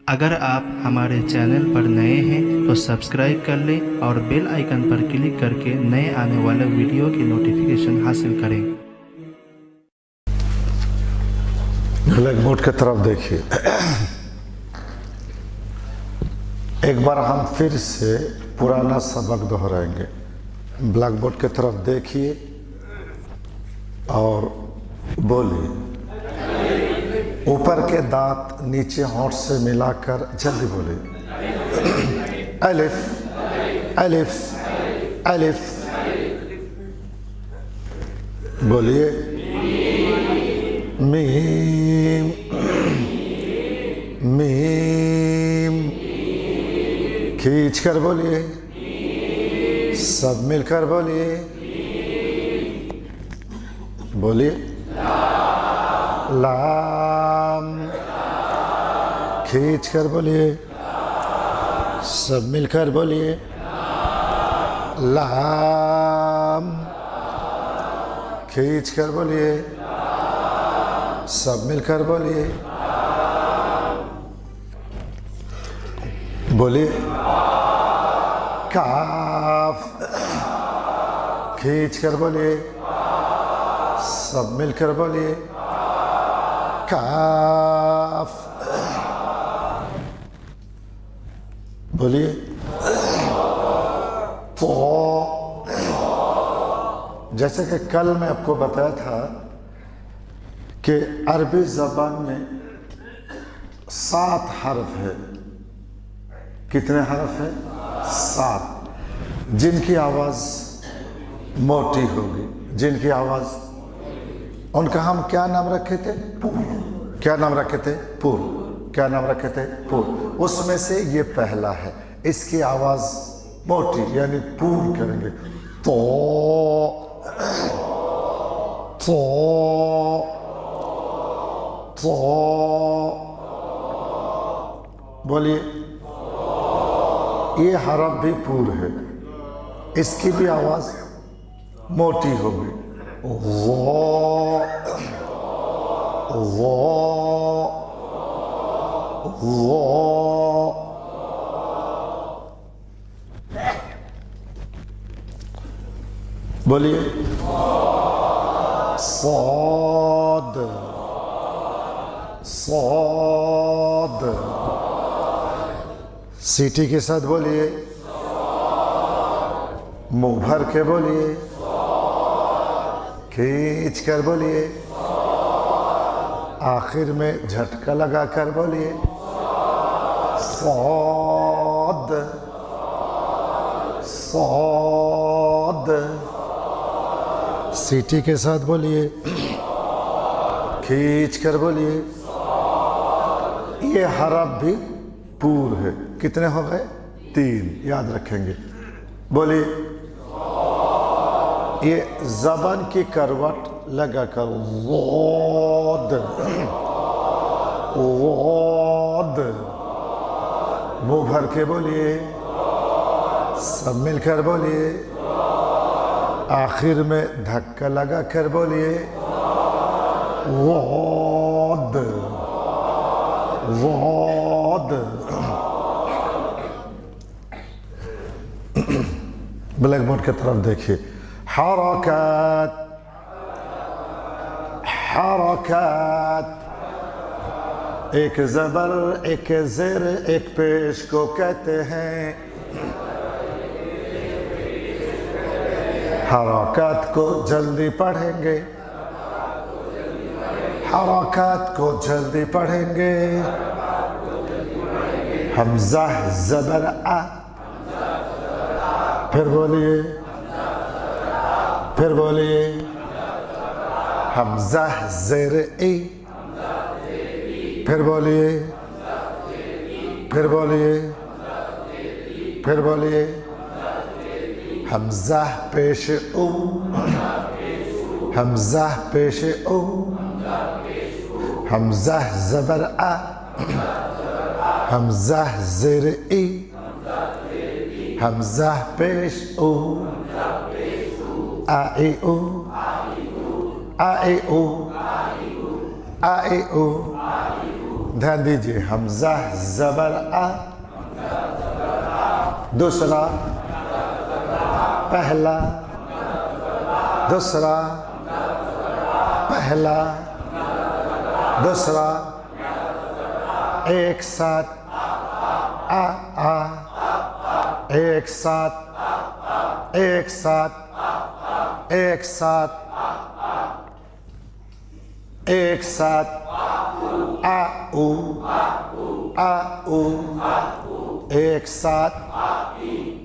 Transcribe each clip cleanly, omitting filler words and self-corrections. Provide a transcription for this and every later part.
اگر آپ ہمارے چینل پر نئے ہیں تو سبسکرائب کر لیں اور بیل آئیکن پر کلک کر کے نئے آنے والے ویڈیو کی نوٹیفیکیشن حاصل کریں۔ بلیک بورڈ کی طرف دیکھیے۔ ایک بار ہم پھر سے پرانا سبق دہرائیں گے۔ بلیک بورڈ کی طرف دیکھیے اور بولیے۔ اوپر کے دانت نیچے ہونٹ سے ملا کر جلدی بولیے۔ الف الف الف بولیے۔ میم میم کھینچ کر بولیے، سب مل کر بولیے۔ بولیے لام، کھینچ کر بولیے، سب مل کر بولیے۔ لام، کھینچ کر بولیے، سب مل کر بولیے۔ بولیے کاف، کھینچ کر بولیے، سب مل کر بولیے۔ کاف، بولیے تو۔ جیسے کہ کل میں آپ کو بتایا تھا کہ عربی زبان میں 7 حرف ہے۔ کتنے حرف ہیں؟ 7، جن کی آواز موٹی ہوگی، جن کی آواز، ان کا ہم کیا نام رکھے تھے؟ پور۔ کیا نام رکھے تھے؟ پور۔ کیا نام رکھے تھے؟ پور۔ اس میں سے یہ پہلا ہے، اس کی آواز موٹی یعنی پور کریں گے۔ تو تو تو بولیے۔ یہ حرف بھی پور ہے، اس کی بھی آواز موٹی ہوگی۔ وہ وہ وہ بولیے صاد صاد، سیٹی کے ساتھ بولیے، منہ بھر کے بولیے، کھینچ کر بولیے، آخر میں جھٹکا لگا کر بولیے۔ صاد صاد، سیٹی کے ساتھ بولیے، کھینچ کر بولیے۔ یہ حرف بھی پور ہے۔ کتنے ہو گئے؟ 3، یاد رکھیں گے۔ بولیے یہ زبان کی کروٹ لگا کر واد واد، منہ بھر کے بولیے، سب مل کر بولیے، آخر میں دھکا لگا کر بولیے۔ واد واد۔ بلیک بورڈ کی طرف دیکھیے۔ حرکات حرکات، ایک زبر ایک زیر ایک پیش کو کہتے ہیں۔ حرکات کو جلدی پڑھیں گے، حرکات کو جلدی پڑھیں گے۔ حمزہ زبر آ، پھر بولیے، پھر بولیے۔ حمزہ زیر ای، پھر بولیے، پھر بولیے، پھر بولیے۔ حمزہ پیش او، حمزہ پیش او، حمزہ زبر آ، حمزہ زیر ای، حمزہ پیش او، آ ای او، آ ای او، آ ای او، ध्यान दीजिए, हमजा जबर आ, दूसरा पहला, दूसरा पहला, दूसरा एक साथ आ, एक साथ, एक साथ, एक साथ, एक साथ आ ऊ, एक साथ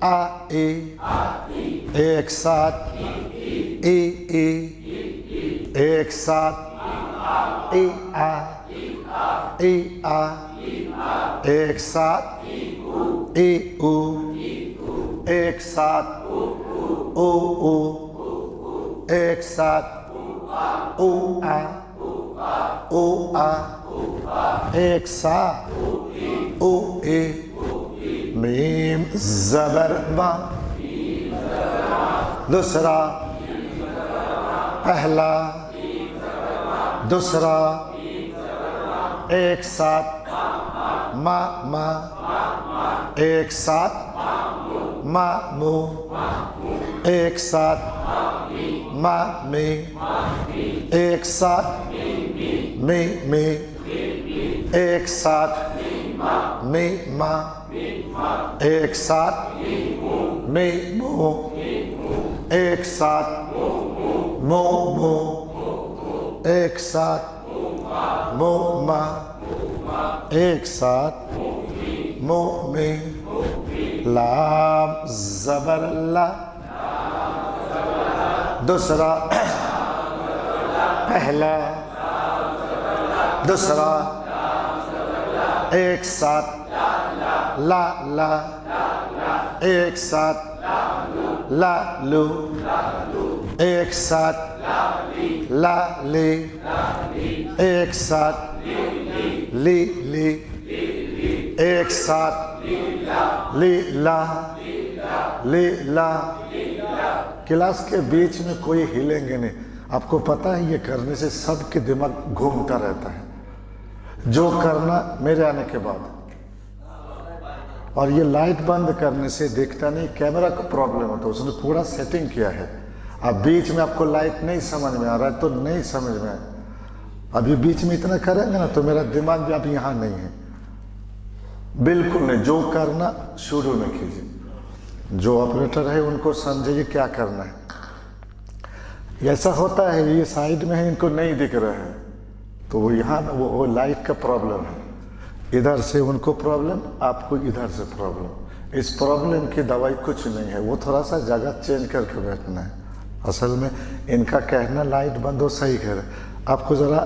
आ ई, एक साथ ई, एक साथ ई आ, एक साथ ई ऊ, एक साथ ऊ, एक साथ ऊ आ, एक साथ ऊ ए, मीम जबर मा, दूसरा पहला, दूसरा एक साथ मा, एक साथ मा मू, एक साथ मा मी, एक साथ मी, एक साथ मी मा, एक साथ मी मो, एक साथ मो मो, एक साथ मो मा, एक साथ मो में, लाम जबर ला, दूसरा पहला, दूसरा एक साथ ला ला, एक साथ ला लू, एक साथ ला ले, एक साथ ली ली, एक साथ ली ला, ली ला। क्लास के बीच में कोई हिलेंगे नहीं। आपको पता है ये करने से सबके दिमाग घूमता रहता है, जो करना मेरे आने के बाद। और ये लाइट बंद करने से देखता नहीं, कैमरा का प्रॉब्लम होता है, उसने पूरा सेटिंग किया है। अब बीच में आपको लाइट नहीं समझ में आ रहा है तो नहीं समझ में आए, अभी बीच में इतना करेंगे ना तो मेरा दिमाग भी अब यहाँ नहीं है, बिल्कुल नहीं। जो करना शुरू में कीजिए, जो ऑपरेटर है उनको समझिए क्या करना है। ऐसा होता है ये साइड में है, इनको नहीं दिख रहा है तो वो यहाँ वो लाइट का प्रॉब्लम है, इधर से उनको प्रॉब्लम, आपको इधर से प्रॉब्लम। इस प्रॉब्लम की दवाई कुछ नहीं है, वो थोड़ा सा जगह चेंज करके बैठना है। असल में इनका कहना लाइट बंद हो, सही कह रहे, आपको ज़रा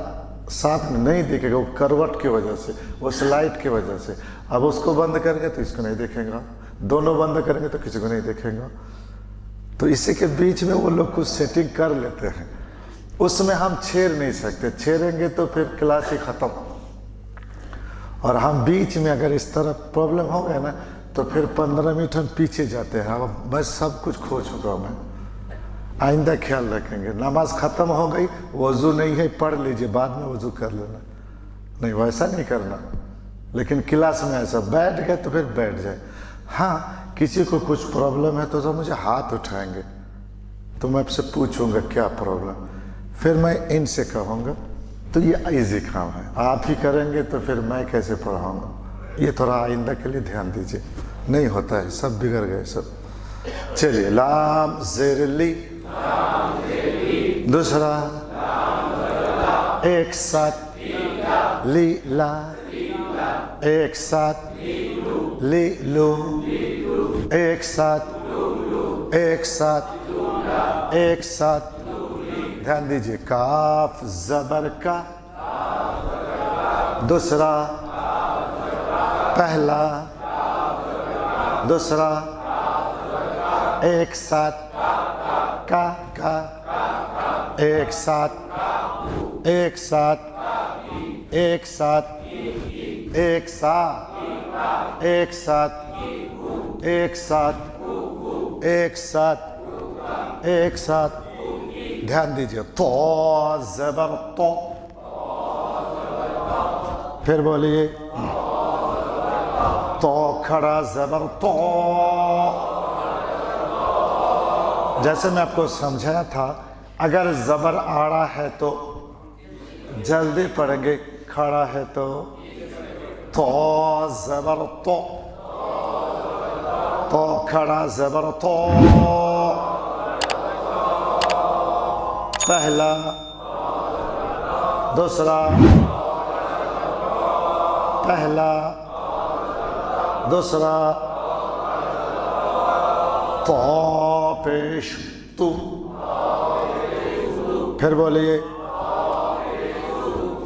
साथ में नहीं दिखेगा, वो करवट की वजह से, उस लाइट की वजह से। अब उसको बंद करेंगे तो इसको नहीं देखेगा, दोनों बंद करेंगे तो किसी को नहीं देखेगा। तो इसी के बीच में वो लोग कुछ सेटिंग कर लेते हैं, उसमें हम छेड़ नहीं सकते, छेड़ेंगे तो फिर क्लास ही ख़त्म। और हम बीच में अगर इस तरह प्रॉब्लम हो गया ना तो फिर 15 मिनट हम पीछे जाते हैं। अब बस सब कुछ खो चुका मैं, आइंदा ख्याल रखेंगे। नमाज ख़त्म हो गई, वज़ू नहीं है, पढ़ लीजिए, बाद में वज़ू कर लेना, नहीं वैसा नहीं करना। लेकिन क्लास में ऐसा बैठ गए तो फिर बैठ जाए। हाँ, किसी को कुछ प्रॉब्लम है तो मुझे हाथ उठाएंगे तो मैं आपसे पूछूंगा क्या प्रॉब्लम, फिर मैं इनसे कहूँगा। तो ये इजी काम है, आप ही करेंगे तो फिर मैं कैसे पढ़ाऊँगा। ये थोड़ा आइंदा के लिए ध्यान दीजिए, नहीं होता है, सब बिगड़ गए सब। चलिए, लाम ज़ेर ली, दूसरा एक साथ ली ला, एक साथ ली लू, एक साथ, एक साथ, एक साथ। ध्यान दीजिए, काफ जबर का, दूसरा पहला, दूसरा एक साथ का, एक साथ, एक साथ, एक साथ, एक साथ, एक साथ, एक साथ, एक साथ, एक साथ। ध्यान दीजिए, तो जबर तो, پھر بولیے تو کھڑا زبر تو. جیسے میں آپ کو سمجھایا تھا اگر زبر آڑا ہے تو جلدی پڑھیں گے, کھڑا ہے تو زبر تو کھڑا زبر تو. پہلا دوسرا پہلا دوسرا تو پیش تو. پھر بولیے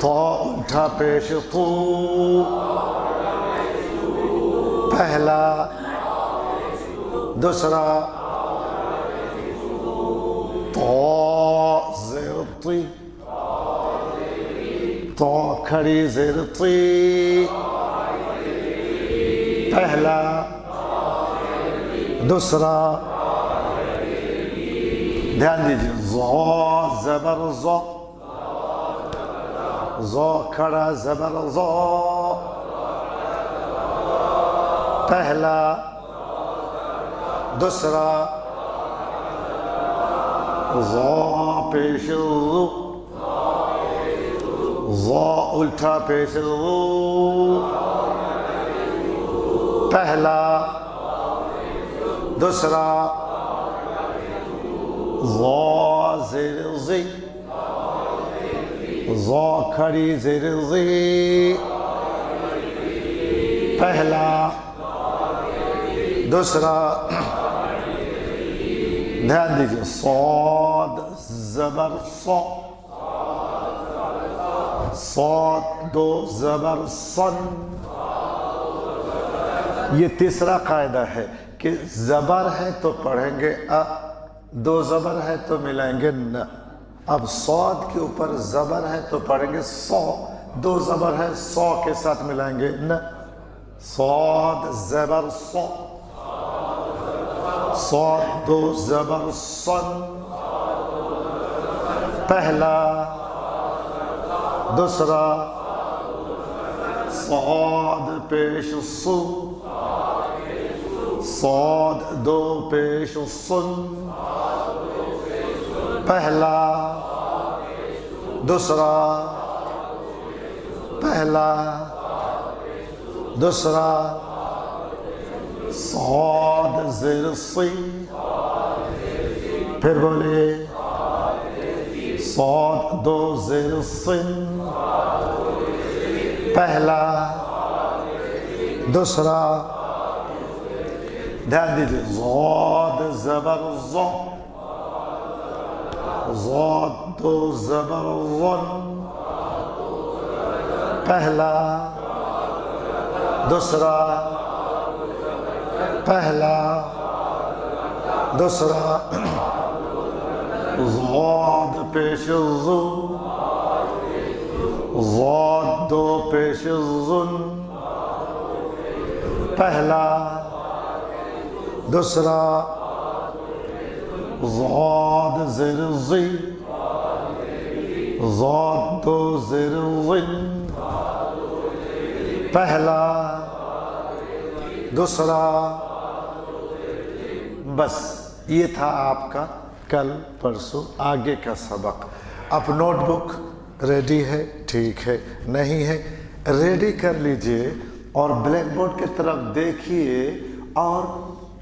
تو الٹا پیش تو. پہلا دوسرا تو زیر تی تو کھڑی زیر تی. پہلا دوسرا دھیان دیجیے زو زبر زو زو کھڑا زبر زو. پہلا دوسرا زو پیش زو زو الٹا پیش زو. پہلا دوسرا زو زیر زی زو کھڑی زیر زی. پہلا دوسرا دھیان دیجیے صاد زبر صو صاد دو زبر صن. یہ تیسرا قاعدہ ہے کہ زبر ہے تو پڑھیں گے ا, دو زبر ہے تو ملائیں گے ن. اب صاد کے اوپر زبر ہے تو پڑھیں گے سو, دو زبر ہے سو کے ساتھ ملائیں گے ن. صاد زبر سو صاد دو زبر صن. پہلا دوسرا صاد پیش سو صاد دو پیش سن. پہلا دوسرا پہلا دوسرا صاد زیر سی. پھر بولیے صاد دو زیر سن. پہلا دوسرا دھیان دیجیے زاد زبر زو زاد دو زبر ون. پہلا دوسرا پہلا دوسرا زاد پیش زو زاد دو پیش زن. پہلا دوسرا زاد زیر زی زاد دو زیر زن. پہلا دوسرا. بس یہ تھا آپ کا کل پرسوں آگے کا سبق. اب نوٹ بک ریڈی ہے؟ ٹھیک ہے. نہیں ہے ریڈی کر لیجئے اور بلیک بورڈ کی طرف دیکھیے اور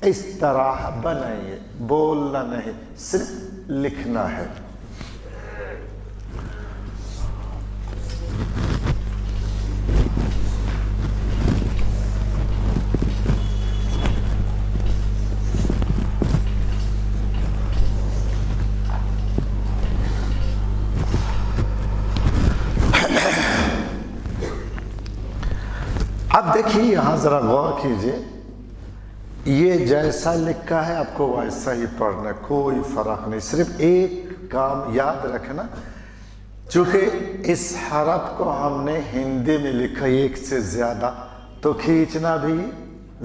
اس طرح بنائیے. بولنا نہیں, صرف لکھنا ہے. اب دیکھیے یہاں ذرا غور کیجئے, یہ جیسا لکھا ہے آپ کو ویسا ہی پڑھنا, کوئی فرق نہیں. صرف ایک کام یاد رکھنا, چونکہ اس حرف کو ہم نے ہندی میں لکھا ایک سے زیادہ تو کھینچنا بھی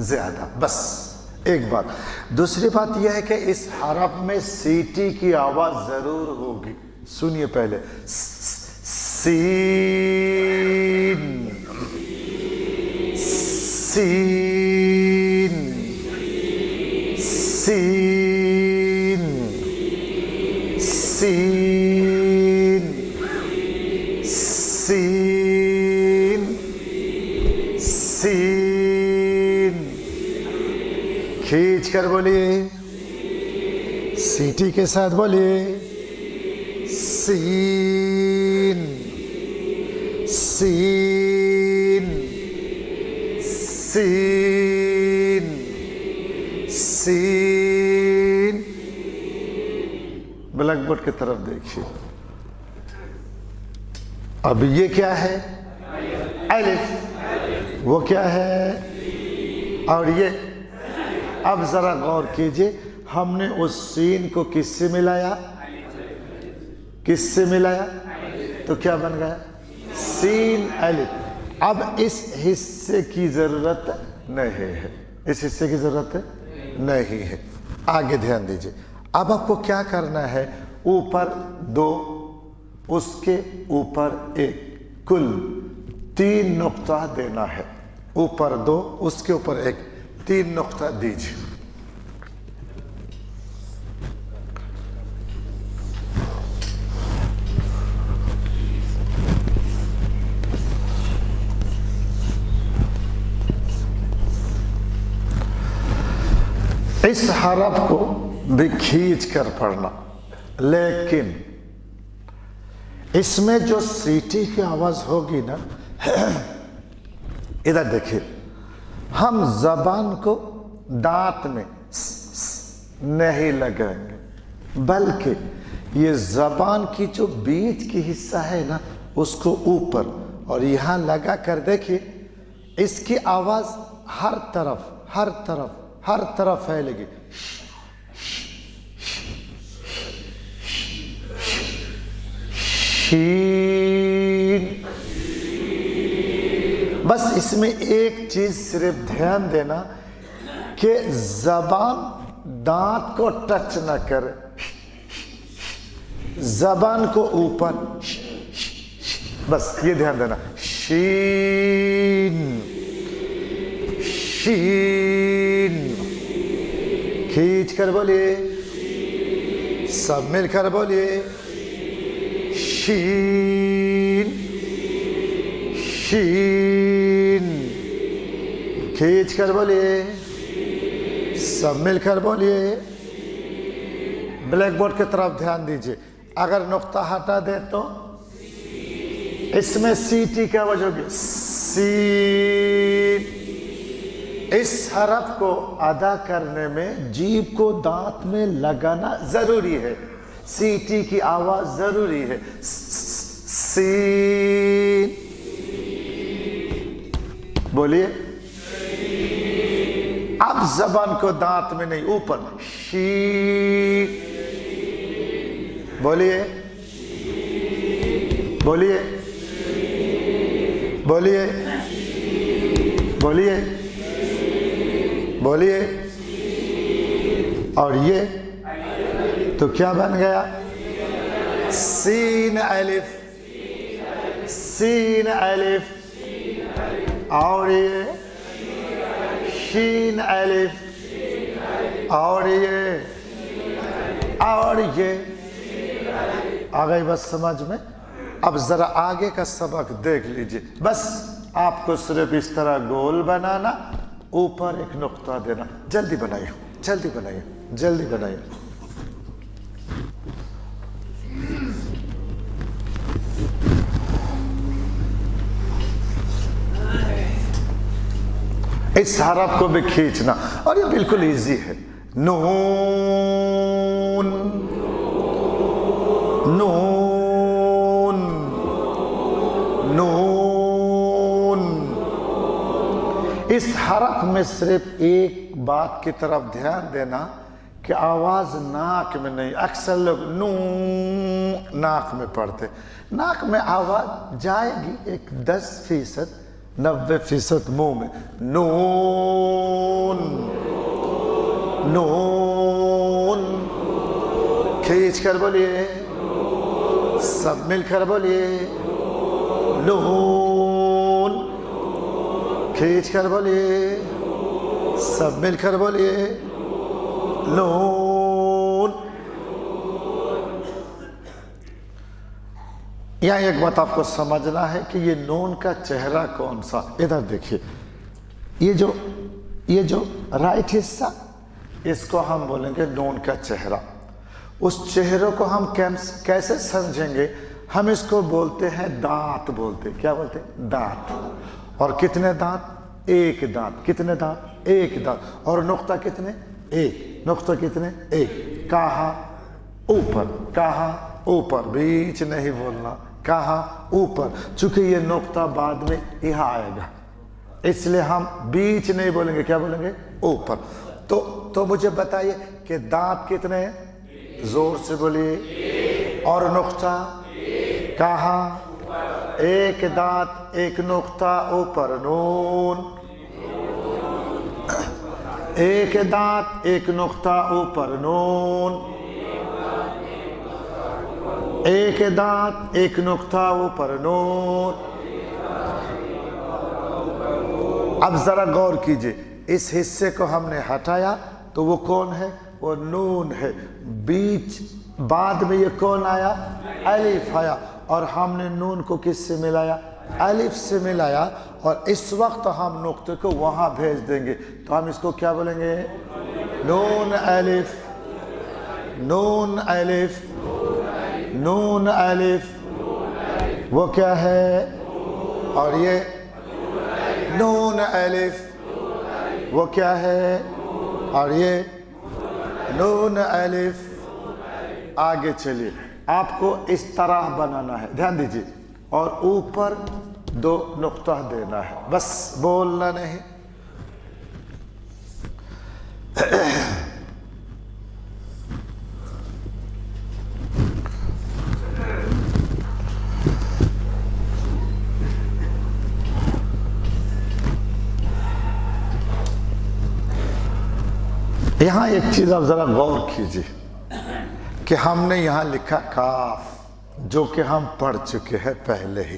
زیادہ. بس ایک بات. دوسری بات یہ ہے کہ اس حرف میں سیٹی کی آواز ضرور ہوگی. سنیے پہلے سین सीन सीन सीन सीन सीन। खींच कर बोलिए, सीटी के साथ बोलिए, सीन सीन सीन सीन। ब्लैक बोर्ड की तरफ देखिए। अब ये क्या है? अलिफ। वो क्या है? और ये अब जरा गौर कीजिए, हमने उस सीन को किससे मिलाया? किससे मिलाया? तो क्या बन गया? सीन अलिफ। अब इस हिस्से की जरूरत नहीं है, इस हिस्से की जरूरत नहीं है। आगे ध्यान दीजिए। अब आपको क्या करना है? ऊपर 2, उसके ऊपर 1, कुल 3 नुक्ता देना है। ऊपर 2, उसके ऊपर 1, 3 नुक्ता दीजिए। इस हरफ को भी खींच कर पढ़ना, लेकिन इसमें जो सीटी की आवाज होगी ना, इधर देखिए, हम जबान को दांत में नहीं लगाएंगे, बल्कि ये जबान की जो बीच की हिस्सा है ना, उसको ऊपर और यहां लगा कर देखिए। इसकी आवाज हर तरफ फैलेगी। शीन। बस इसमें एक चीज सिर्फ ध्यान देना कि जबान दांत को टच न करे, जबान को ऊपर, बस ये ध्यान देना। शीन शीन। खींच कर बोलिए, सब मिलकर बोलिए, शीन शीन। खींच कर बोलिए, सब मिलकर बोलिए। ब्लैक बोर्ड की तरफ ध्यान दीजिए। अगर नुक्ता हटा दे तो इसमें सीटी क्या आवाज होगी? सीन। इस हरफ को अदा करने में जीभ को दांत में लगाना जरूरी है, सीटी की आवाज जरूरी है। सीन। बोलिए। अब जबान को दांत में नहीं, ऊपर। शी। बोलिए बोलिए बोलिए बोलिए बोलिए। और ये तो क्या बन गया? सीन अलिफ, सीन अलिफ। और ये शीन अलिफ, और ये आ गई बस समझ में। अब जरा आगे का सबक देख लीजिए। बस आपको सिर्फ इस तरह गोल बनाना, ऊपर एक नुक्ता देना। जल्दी बनाइए, जल्दी बनाइए, जल्दी बनाइए। इस हरफ को भी खींचना, और ये बिल्कुल इजी है। नून नून नून। इस हरफ में सिर्फ एक बात की तरफ ध्यान देना कि आवाज नाक में नहीं। अक्सर लोग नू नाक में पढ़ते, नाक में आवाज जाएगी एक 10%, 90% मुंह में। नून नून। खींच कर बोलिए, सब मिलकर बोलिए, नून। खींच कर बोलिए, सब मिलकर बोलिए, नून। यहाँ एक बात आपको समझना है कि ये नून का चेहरा कौन सा। इधर देखिए, ये जो राइट हिस्सा, इसको हम बोलेंगे नून का चेहरा। उस चेहरे को हम कैसे समझेंगे? हम इसको बोलते हैं दांत बोलते। क्या बोलते हैं? दांत। और कितने दांत? एक दांत। कितने दांत? एक दांत। और नुक्ता कितने? एक। नुक्ता कितने? एक। कहाँ? ऊपर। कहाँ? ऊपर। बीच नहीं बोलना। कहाँ? ऊपर। चूंकि ये नुक्ता बाद में यहाँ आएगा, इसलिए हम बीच नहीं बोलेंगे। क्या बोलेंगे? ऊपर। तो मुझे बताइए कि दांत कितने हैं? जोर से बोलिए। और नुक्ता कहाँ? एक दांत, एक नुक्ता, ऊपर नून। एक दांत, एक नुक्ता, ऊपर नून। एक दांत, एक नुक्ता, ऊपर नून। अब जरा गौर कीजिए, इस हिस्से को हमने हटाया तो वो कौन है? वो नून है। बीच बाद में ये कौन आया? अलिफ आया। और हमने नून को किससे मिलाया? अलिफ से मिलाया। और इस वक्त हम नुक्ते को वहां भेज देंगे, तो हम इसको क्या बोलेंगे? नून अलिफ, नून अलिफ, नून अलिफ। वो क्या है? और ये नून अलिफ, वो क्या है? और ये नून अलिफ। आगे चलिए, आपको इस तरह बनाना है, ध्यान दीजिए। और ऊपर दो नुक्ता देना है, बस बोलना नहीं। यहां एक चीज आप जरा गौर कीजिए कि हमने यहां लिखा काफ, जो कि हम पढ़ चुके हैं पहले ही,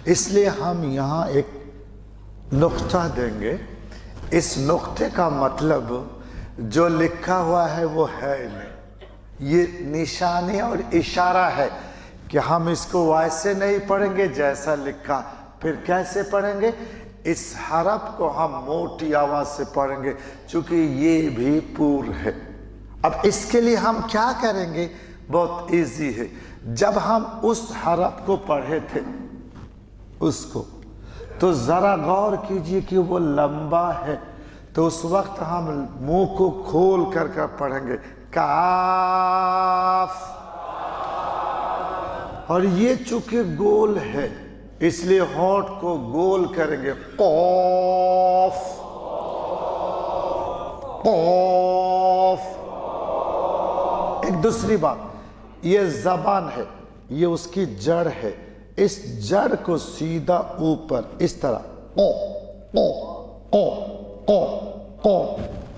इसलिए हम यहां एक नुक्ता देंगे। इस नुक्ते का मतलब जो लिखा हुआ है वो है नहीं, ये निशानी और इशारा है कि हम इसको वैसे नहीं पढ़ेंगे जैसा लिखा। फिर कैसे पढ़ेंगे? इस हरफ को हम मोटी आवाज से पढ़ेंगे, क्योंकि ये भी पूर्ण है। अब इसके लिए हम क्या करेंगे? बहुत इजी है। जब हम उस हरफ को पढ़े थे उसको, तो जरा गौर कीजिए कि वो लंबा है, तो उस वक्त हम मुंह को खोल कर पढ़ेंगे काफ। और ये चूंकि गोल है, इसलिए होंठ को गोल करेंगे कौफ, कौफ। एक दूसरी बात, ये जबान है, ये उसकी जड़ है। इस जड़ को सीधा ऊपर इस तरह ओ ओ ओ ओ ओ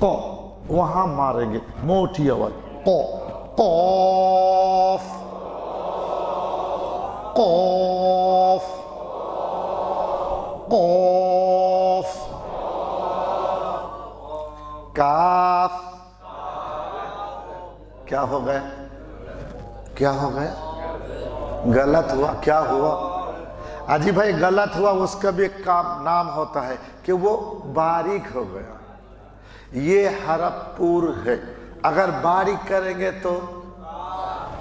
ओ वहां मारेंगे, मोटी आवाज ओ कौफ, कौफ, कौफ। काफ। क्या हो गया? क्या हो गया? गलत हुआ। क्या हुआ? अजी भाई गलत हुआ, उसका भी एक काम नाम होता है कि वो बारीक हो गया। ये हरफ पूर्ण है, अगर बारीक करेंगे तो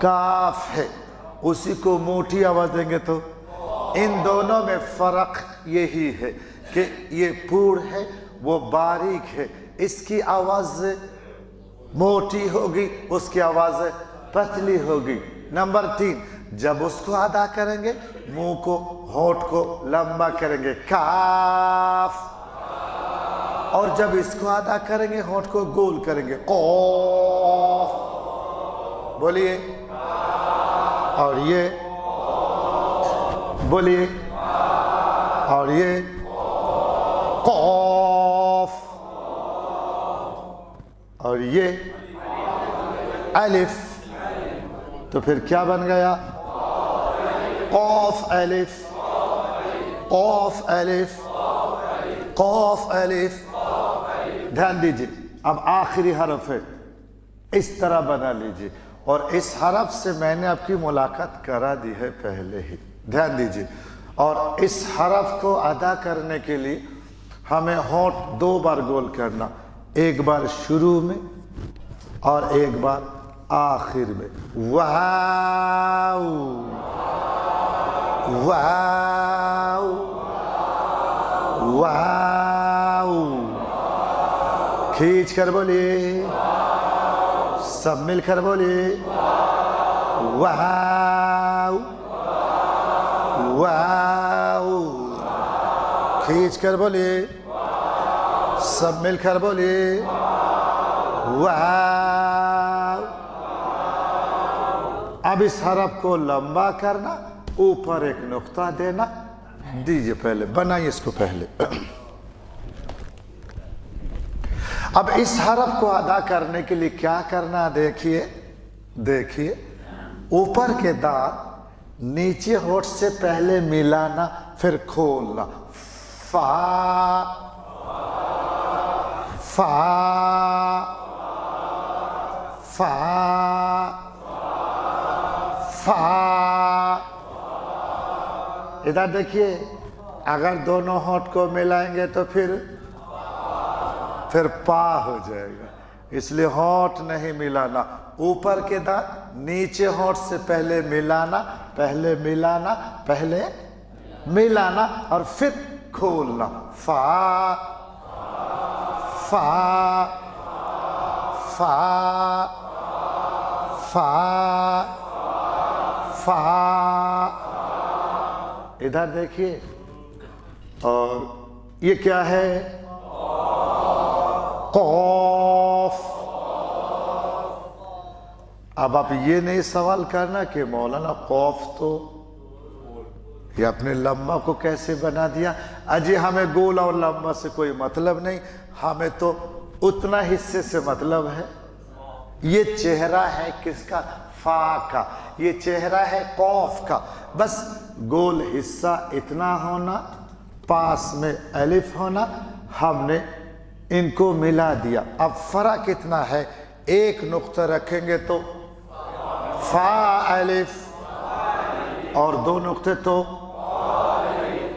काफ है, उसी को मोटी आवाज देंगे तो। इन दोनों में फर्क यही है कि ये पूर्ण है, वो बारीक है। इसकी आवाज मोटी होगी, उसकी आवाज पतली होगी। नंबर 3, जब उसको अदा करेंगे मुंह को, होंठ को लंबा करेंगे काफ, और जब इसको अदा करेंगे होंठ को गोल करेंगे कौफ। बोलिए। और ये बोलिए। और ये कौफ। और ये अलिफ। तो फिर क्या बन गया? कौफ अलिफ, कौफ अलिफ, قوف الف. دھیان دیجیے اب آخری حرف ہے, اس طرح بنا لیجیے. اور اس حرف سے میں نے آپ کی ملاقات کرا دی ہے پہلے ہی. دھیان دیجیے. اور اس حرف کو ادا کرنے کے لیے ہمیں ہونٹ 2 بار گول کرنا, ایک بار شروع میں اور ایک بار آخر میں. واو واو واو. کھینچ کر بولیے, سب مل کر بولیے. واو واو. کھینچ کر بولیے, سب مل کر بولیے. واو. اب اس حرف کو لمبا کرنا, اوپر ایک نقطہ دینا. دیجئے پہلے بنائیے اس کو پہلے. اب اس حرف کو ادا کرنے کے لیے کیا کرنا, دیکھیے اوپر کے دانت نیچے ہونٹ سے پہلے ملانا پھر کھولنا. فا فا فا فا. ادھر دیکھیے, اگر دونوں ہونٹ کو ملائیں گے تو پھر پا ہو جائے گا. اس لیے ہونٹ نہیں ملانا, اوپر کے دانت نیچے ہونٹ سے پہلے ملانا, پہلے ملانا اور پھر کھولنا. فا فا فا فا فا. ادھر دیکھیے, اور یہ کیا ہے, قوف. اب آپ یہ نہیں سوال کرنا کہ مولانا قوف تو یہ اپنے لمبا کو کیسے بنا دیا. اجی ہمیں گول اور لمبا سے کوئی مطلب نہیں, ہمیں تو اتنا حصے سے مطلب ہے. یہ چہرہ ہے کس کا, فا کا. یہ چہرہ ہے قوف کا. بس گول حصہ اتنا ہونا, پاس میں الف ہونا, ہم نے ان کو ملا دیا. اب فرق اتنا ہے, ایک نقطہ رکھیں گے تو فا الف, اور 2 نقطے تو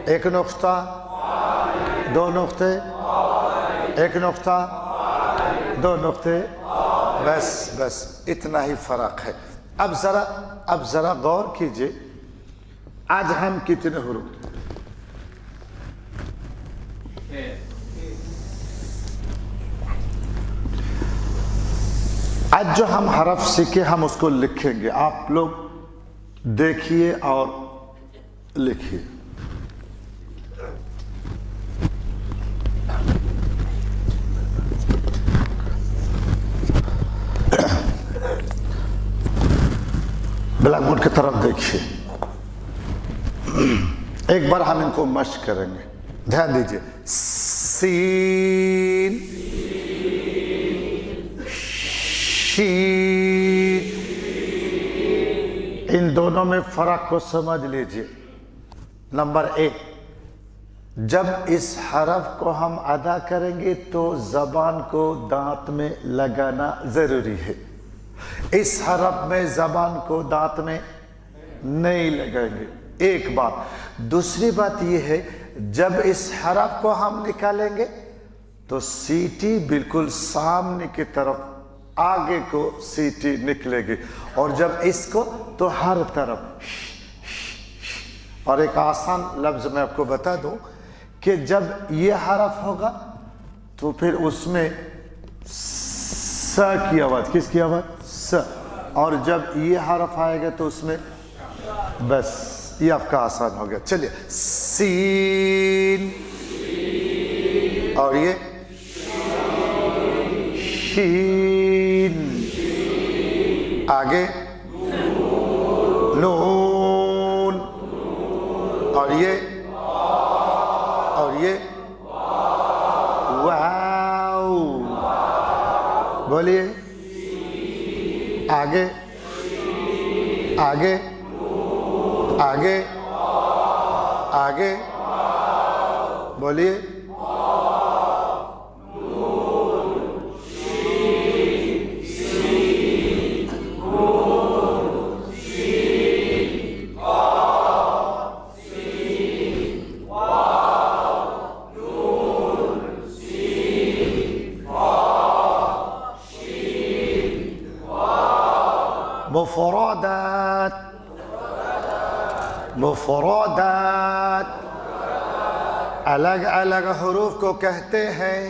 ایک نقطہ, 2 نقطے, ایک نقطہ, 2 نقطے. بس اتنا ہی فرق ہے. اب ذرا غور کیجئے, آج ہم کتنے حروف, آج جو ہم حرف سیکھے ہم اس کو لکھیں گے. آپ لوگ دیکھیے اور لکھیے. بلیک بورڈ کی طرف دیکھیے. ایک بار ہم ان کو مشق کریں گے. دھیان دیجیے, سین, شین. ان دونوں میں فرق کو سمجھ لیجیے. نمبر 1, جب اس حرف کو ہم ادا کریں گے تو زبان کو دانت میں لگانا ضروری ہے. اس حرف میں زبان کو دانت میں نہیں لگائیں گے. ایک بات. دوسری بات یہ ہے, جب اس حرف کو ہم نکالیں گے تو سیٹی بالکل سامنے کی طرف آگے کو سیٹی نکلے گی, اور جب اس کو تو ہر طرف. اور ایک آسان لفظ میں آپ کو بتا دوں کہ جب یہ حرف ہوگا تو پھر اس میں س کی آواز, کس کی آواز, س. اور جب یہ حرف آئے گا تو اس میں بس, یہ آپ کا آسان ہو گیا. چلیے, سین, اور یہ شین, آگے نون, اور یہ واو. بولیے, آگے آگے آگے آگے, بولیے मुफरदात, मुफरदात अलग अलग हरूफ को कहते हैं।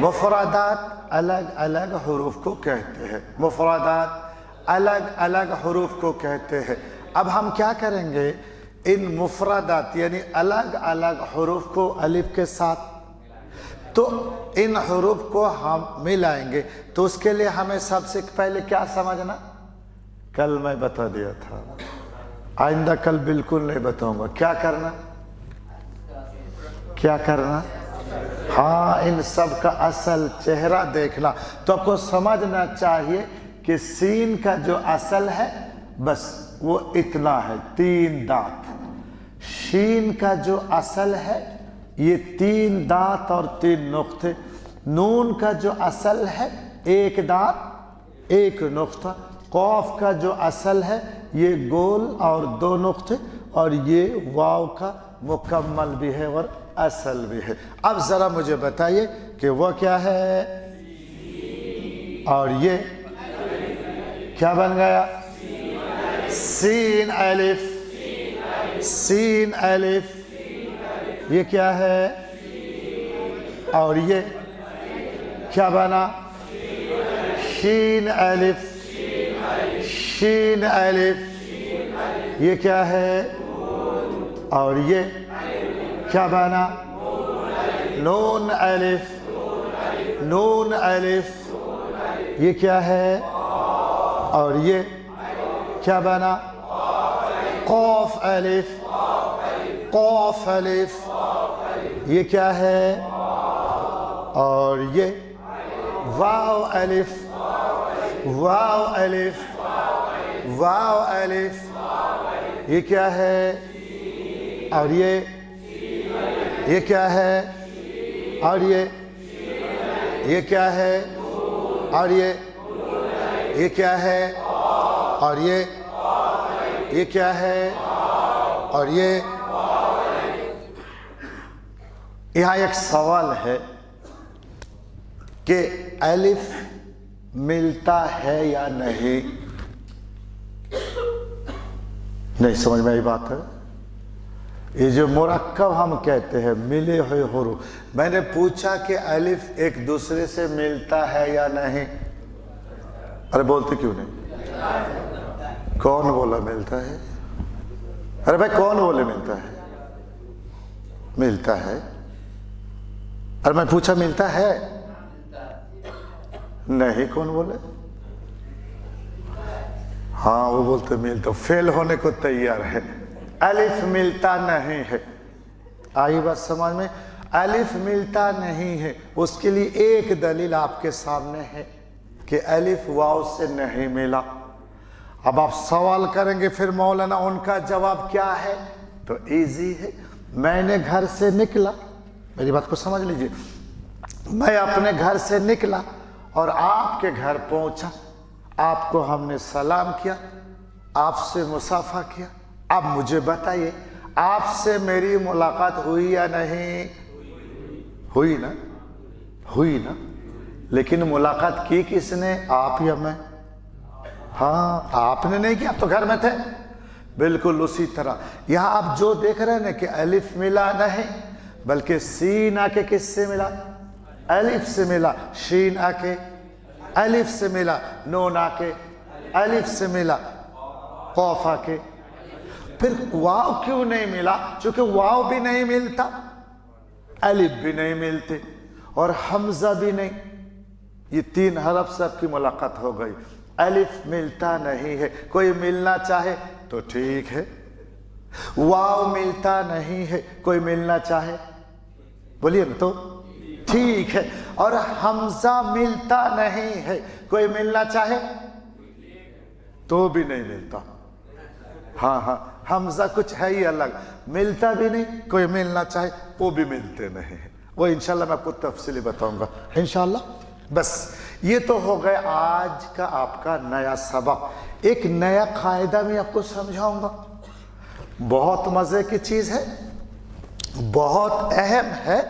मुफरदात अलग अलग हरूफ को कहते हैं। मुफरदात अलग अलग हरूफ को कहते हैं। अब हम क्या करेंगे, इन मुफरदात यानी अलग अलग हरूफ को अलिफ के साथ, तो इन हरूफ को हम मिलाएंगे। तो उसके लिए हमें सबसे पहले क्या समझना, कल मैं बता दिया था, आइंदा कल बिल्कुल नहीं बताऊंगा। क्या करना, क्या करना, हाँ, इन सब का असल चेहरा देखना। तो आपको समझना चाहिए कि सीन का जो असल है बस वो इतना है, 3 दांत। शीन का जो असल है ये 3 दांत और 3 नुक्ते। नून का जो असल है 1 दांत 1 नुक्ता। कौफ का जो असल है ये गोल और 2 नुक्ते, और ये वाव का मुकम्मल भी है और असल भी है। अब जरा मुझे बताइए कि वो क्या है, और ये क्या बन गया, सीन अलिफ, सीन अलिफ, ये क्या है, और ये क्या बना, शीन अलिफ, शीन अलिफ, ये क्या है, और ये क्या बना, नून अलिफ, नून अलिफ, ये क्या है, और ये क्या बना, कौफ अलिफ, कौफ अलिफ, ये क्या है, और ये वाव अलिफ, वाव अलिफ, वाव अलिफ, ये क्या है, और ये क्या है, और ये क्या है, और ये क्या है, और ये क्या है, और यहाँ एक सवाल है कि अलिफ मिलता है या नहीं। नहीं समझ में आई बात है। ये जो मुरक्कब हम कहते हैं, मिले हुए हुरूफ, मैंने पूछा कि अलिफ एक दूसरे से मिलता है या नहीं। अरे बोलते क्यों नहीं, कौन बोला मिलता है, अरे भाई कौन बोले मिलता है, मिलता है। अरे मैं पूछा मिलता है, नहीं, कौन बोले, हाँ वो बोलते मिलता, फेल होने को तैयार है। अलिफ मिलता नहीं है, आई बात समझ में, अलिफ मिलता नहीं है। उसके लिए एक दलील आपके सामने है कि अलिफ वाव से नहीं मिला। अब आप सवाल करेंगे फिर मौलाना उनका जवाब क्या है, तो इजी है। मैंने घर से निकला, मेरी बात को समझ लीजिए, मैं अपने घर से निकला और आपके घर पहुंचा, आपको हमने सलाम किया, आपसे मुसाफा किया। अब मुझे बताइए, आपसे मेरी मुलाकात हुई या नहीं हुई? ना हुई ना, लेकिन मुलाकात की किसने, आप या मैं? हाँ, आपने नहीं किया, आप तो घर में थे। बिल्कुल उसी तरह यहां आप जो देख रहे हैं ना कि अलिफ मिला नहीं, बल्कि सीन आके किससे मिला, अलिफ से मिला। शीन आके अलिफ से मिला, नून आके अलिफ से मिला, कौफ आके। फिर वाव क्यों नहीं मिला? चूंकि वाव भी नहीं मिलता, अलिफ भी नहीं मिलते और हमजा भी नहीं। ये 3 हरफ से आपकी मुलाकात हो गई। अलिफ मिलता नहीं है, कोई मिलना चाहे तो ठीक है। वाव मिलता नहीं है, कोई मिलना चाहे बोलिए ना तो ठीक है। और हमजा मिलता नहीं है, कोई मिलना चाहे तो भी नहीं मिलता। हाँ हाँ, हमजा कुछ है ही अलग, मिलता भी नहीं, कोई मिलना चाहे वो भी मिलते नहीं है। वो इंशाल्लाह मैं आपको तफसीली बताऊंगा इंशाल्लाह। बस ये तो हो गया आज का आपका नया सबक। एक नया कायदा मैं आपको समझाऊंगा, बहुत मजे की चीज है, बहुत अहम है।